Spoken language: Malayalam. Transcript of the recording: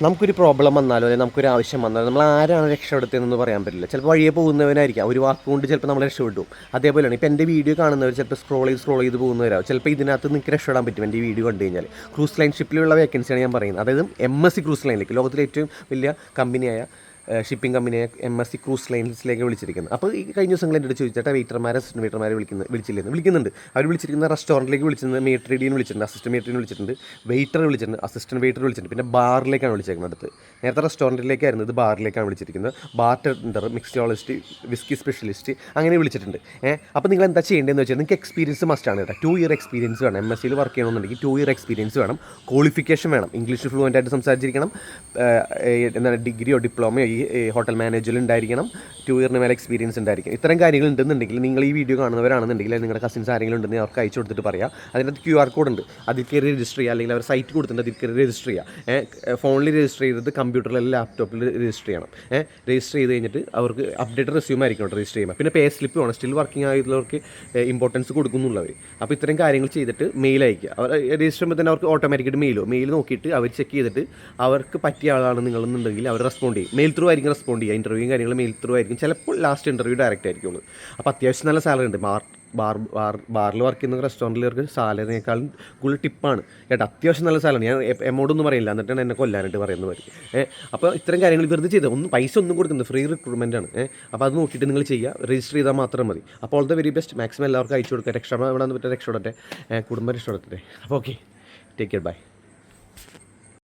നമുക്കൊരു പ്രോബ്ലം വന്നാലോ അല്ലെങ്കിൽ നമുക്കൊരു ആവശ്യം വന്നാലോ നമ്മൾ ആരാണ് രക്ഷപ്പെടുത്തുന്നതെന്ന് പറയാൻ പറ്റില്ല. ചിലപ്പോൾ വഴിയെ പോകുന്നവനായിരിക്കാം, ഒരു വാക്കുകൊണ്ട് ചിലപ്പോൾ നമ്മൾ രക്ഷപ്പെട്ടു. അതേപോലെയാണ് ഇപ്പോൾ എൻ്റെ വീഡിയോ കാണുന്നവർ ചിലപ്പോൾ സ്ക്രോൾ ചെയ്ത് പോകുന്നവരാവും. ചിലപ്പോൾ ഇതിനകത്ത് നിങ്ങൾക്ക് രക്ഷപ്പെടാൻ പറ്റും എൻ്റെ ഈ വീഡിയോ കണ്ടു കഴിഞ്ഞാൽ. ക്രൂസ് ലൈൻ ഷിപ്പിലുള്ള വേക്കൻസിയാണ് ഞാൻ പറയുന്നത്. അതായത് MSC ക്രൂസ് ലൈനിലേക്ക്, ലോകത്തിലെ ഏറ്റവും വലിയ കമ്പനിയായ ഷിപ്പിംഗ് കമ്പനിയെ MSC ക്രൂസ് ലൈൻസിലേക്ക് വിളിച്ചിരിക്കുന്നത്. അപ്പോൾ ഈ കഴിഞ്ഞ ദിവസങ്ങൾ എൻ്റെ അടുത്ത് ചോദിച്ചിട്ട് വെയിറ്റർമാരെ അസിസ്റ്റൻറ്റ് വെയിറ്റർമാരെ വിളിക്കുന്നുണ്ട്. അവർ വിളിച്ചിരിക്കുന്ന റെസ്റ്റോറൻറ്റിലേക്ക് വിളിച്ചിട്ടുണ്ട്, മേട്രീഡിനെ വിളിച്ചിട്ടുണ്ട്, അസിസ്റ്റൻറ്റ് മേട്രീനെ വിളിച്ചിട്ടുണ്ട്, വെയിറ്റർ വിളിച്ചിട്ടുണ്ട്, അസിസ്റ്റൻറ്റ് വെയിറ്റർ വിളിച്ചിട്ടുണ്ട്, പിന്നെ ബാറിലേക്കാണ് വിളിച്ചേക്കുന്നത്. അടുത്ത് നേരത്തെ റെസ്റ്റോറൻറ്റിലേക്കായിരുന്നു, ഇത് ബാറിലേക്കാണ് വിളിച്ചിരിക്കുന്നത്. ബാർ ടെൻഡർ, മിക്സോളജിസ്റ്റ്, വിസ്കി സ്പെഷ്യലിസ്റ്റ് അങ്ങനെ വിളിച്ചിട്ടുണ്ട്. അപ്പോൾ നിങ്ങൾ എന്താ ചെയ്യേണ്ടതെന്ന് വെച്ചാൽ നിങ്ങൾക്ക് എക്സ്പീരിയൻസ് മസ്റ്റാണ് കേട്ടോ. 2 ഇയർ എക്സ്പീരിയൻസ് വേണം. MSCയിൽ വർക്ക് ചെയ്യണമെന്നുണ്ടെങ്കിൽ 2 ഇയർ എക്സ്പീരിയൻസ് വേണം. ക്വാളിഫിക്കേഷൻ വേണം. ഇംഗ്ലീഷ് ഫ്ലുവൻ്റ് ആയിട്ട് സംസാരിച്ചിരിക്കണം. എന്താണ് ഡിഗ്രിയോ ഡിപ്ലോമയോ ഹോട്ടൽ മാനേജറിൽ ഉണ്ടായിരിക്കണം. 2 ഇയറിന് മേലെ എക്സ്പീരിയൻസ് ഉണ്ടായിരിക്കും. ഇത്തരം കാര്യങ്ങൾ ഉണ്ടെന്നുണ്ടെങ്കിൽ നിങ്ങൾ ഈ വീഡിയോ കാണുന്നവരാണെന്നുണ്ടെങ്കിൽ നിങ്ങളുടെ കസിൻസ് ആരെങ്കിലും ഉണ്ടെങ്കിൽ അവർക്ക് അയച്ചു കൊടുത്തിട്ട് പറയാം. അതിനകത്ത് QR കോഡ് ഉണ്ട്, അതിൽ കയറി രജിസ്റ്റർ ചെയ്യുക. അല്ലെങ്കിൽ അവർ സൈറ്റ് കൊടുത്തിട്ടുണ്ട്, അതിൽ കയറി രജിസ്റ്റർ ചെയ്യുക. ഫോണിൽ രജിസ്റ്റർ ചെയ്തത് കമ്പ്യൂട്ടറിൽ അല്ലെങ്കിൽ ലാപ്ടോപ്പിൽ രജിസ്റ്റർ ചെയ്യണം. രജിസ്റ്റർ ചെയ്ത് കഴിഞ്ഞിട്ട് അവർക്ക് അപ്ഡേറ്റ് റെസ്യൂം ആയിരിക്കണം രജിസ്റ്റർ ചെയ്യുമ്പോൾ. പിന്നെ പേ സ്ലിപ്പ് വേണം. സ്റ്റിൽ വർക്കിംഗ് ആയിട്ടുള്ളവർക്ക് ഇമ്പോർട്ടൻസ് കൊടുക്കുന്നുള്ളവർ. അപ്പോൾ ഇത്തരം കാര്യങ്ങൾ ചെയ്തിട്ട് മെയിൽ അയക്കുക. അവർ രജിസ്റ്റർ ചെയ്യുമ്പോൾ തന്നെ അവർക്ക് ഓട്ടോമാറ്റിക്കായിട്ട് മെയിൽ നോക്കിയിട്ട് അവർ ചെക്ക് ചെയ്തിട്ട് അവർക്ക് പറ്റിയ ആളാണ് നിങ്ങളെന്നുണ്ടെങ്കിൽ അവർ റെസ്പോണ്ട് ചെയ്യും. മെയിൽ ത്രൂ ആയിരിക്കും റെസ്പോണ്ട് ചെയ്യുക. ഇൻ്റർവ്യൂയും കാര്യങ്ങൾ മെയിൽ ത്രൂ ആയിരിക്കും. ചിലപ്പോൾ ലാസ്റ്റ് ഇൻ്റർവ്യൂ ഡയറക്റ്റ് ആയിരിക്കുള്ളൂ. അപ്പോൾ അത്യാവശ്യം നല്ല സാലറി ഉണ്ട്. ബാറിൽ വർക്ക് ചെയ്യുന്ന റെസ്റ്റോറൻറ്റിലേക്ക് സാലറിനേക്കാളും കൂടുതൽ ടിപ്പാണ് കേട്ടോ. അത്യാവശ്യം നല്ല സാലറി. ഞാൻ എമൗണ്ടൊന്നും പറയില്ല, എന്നിട്ടാണ് എന്നെ കൊല്ലാനായിട്ട് പറയുന്നത് വരും. അപ്പോൾ ഇത്തരം കാര്യങ്ങൾ വെറുതെ ചെയ്ത് പൈസ ഒന്നും കൊടുക്കുന്നത് ഫ്രീ റിക്രൂട്ട്മെൻ്റ് ആണ്. അപ്പോൾ അത് നോക്കിയിട്ട് നിങ്ങൾ ചെയ്യുക, രജിസ്റ്റർ ചെയ്താൽ മാത്രം മതി. അപ്പോൾ all the very best. Maximum എല്ലാവർക്കും അയച്ചു കൊടുക്കുക. രക്ഷപ്പെടാൻ പറ്റുന്ന രക്ഷപ്പെടട്ടെ, കുടുംബം രക്ഷപ്പെടട്ടെ. അപ്പോൾ ഓക്കെ, ടേക്ക് കെയർ, ബൈ.